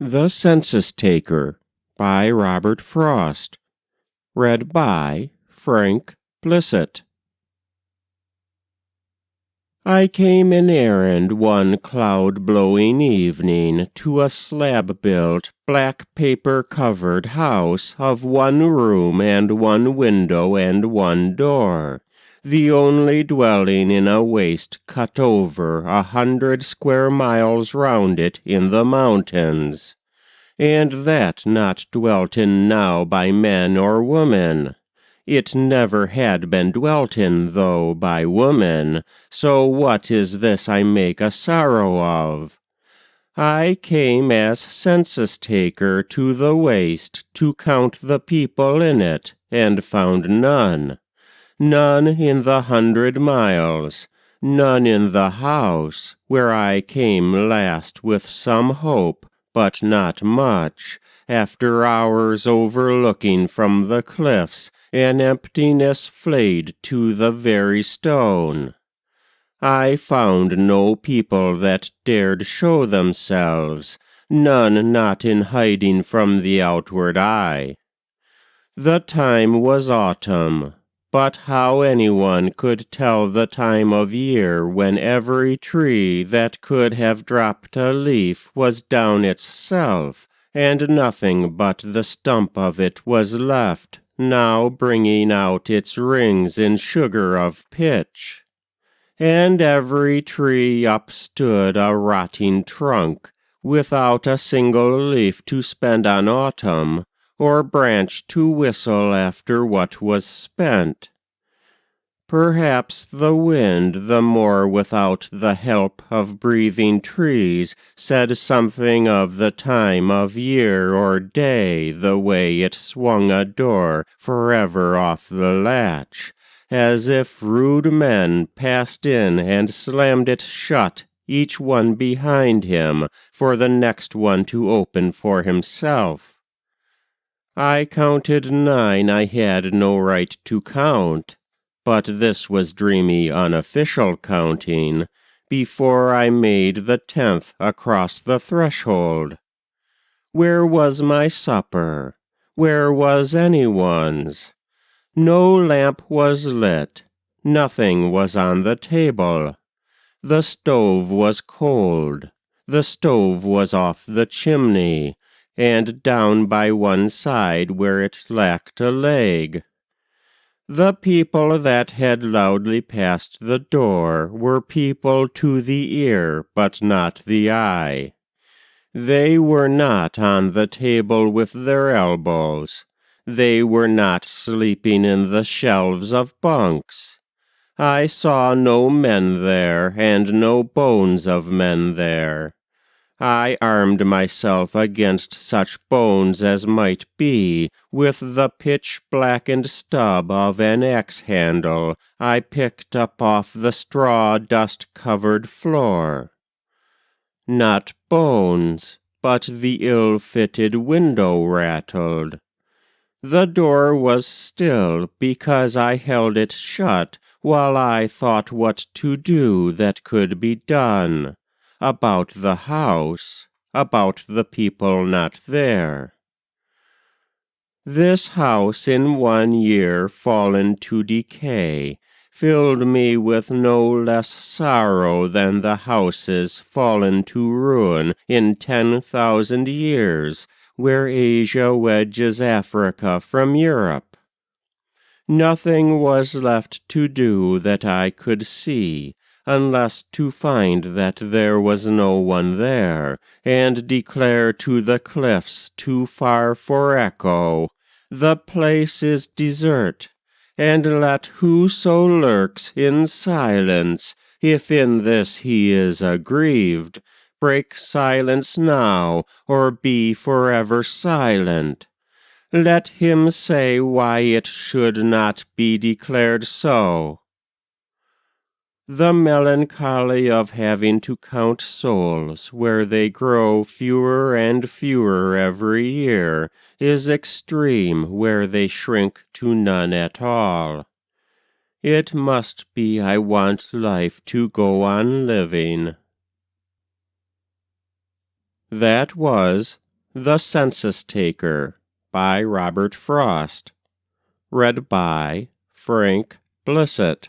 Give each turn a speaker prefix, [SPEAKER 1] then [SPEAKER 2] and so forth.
[SPEAKER 1] The Census-Taker by Robert Frost. Read by Frank Blissett. I came in errand one cloud-blowing evening to a slab-built, black-paper-covered house of one room and one window and one door, the only dwelling in a waste cut over 100 square miles round it in the mountains, and that not dwelt in now by man or woman. It never had been dwelt in, though, by woman, so what is this I make a sorrow of? I came as census-taker to the waste to count the people in it, and found none. None in the 100 miles, none in the house, where I came last with some hope, but not much, after hours overlooking from the cliffs an emptiness flayed to the very stone. I found no people that dared show themselves, none not in hiding from the outward eye. The time was autumn, but how anyone could tell the time of year when every tree that could have dropped a leaf was down itself, and nothing but the stump of it was left, now bringing out its rings in sugar of pitch. And every tree upstood a rotting trunk, without a single leaf to spend on autumn, or branch to whistle after what was spent. Perhaps the wind, the more without the help of breathing trees, said something of the time of year or day, the way it swung a door forever off the latch, as if rude men passed in and slammed it shut, each one behind him, for the next one to open for himself. I counted 9 I had no right to count, but this was dreamy unofficial counting, before I made the 10th across the threshold. Where was my supper? Where was anyone's? No lamp was lit, nothing was on the table. The stove was cold, the stove was off the chimney, and down by one side where it lacked a leg. The people that had loudly passed the door were people to the ear, but not the eye. They were not on the table with their elbows. They were not sleeping in the shelves of bunks. I saw no men there, and no bones of men there. I armed myself against such bones as might be with the pitch-blackened stub of an axe-handle I picked up off the straw dust-covered floor. Not bones, but the ill-fitted window rattled. The door was still because I held it shut while I thought what to do that could be done. About the house, about the people not there. This house in 1 year fallen to decay filled me with no less sorrow than the houses fallen to ruin in 10,000 years, where Asia wedges Africa from Europe. Nothing was left to do that I could see, unless to find that there was no one there, and declare to the cliffs too far for echo, "The place is desert," and let whoso lurks in silence, if in this he is aggrieved, break silence now, or be forever silent. Let him say why it should not be declared so. The melancholy of having to count souls where they grow fewer and fewer every year is extreme where they shrink to none at all. It must be I want life to go on living. That was The Census-Taker by Robert Frost. Read by Frank Blissett.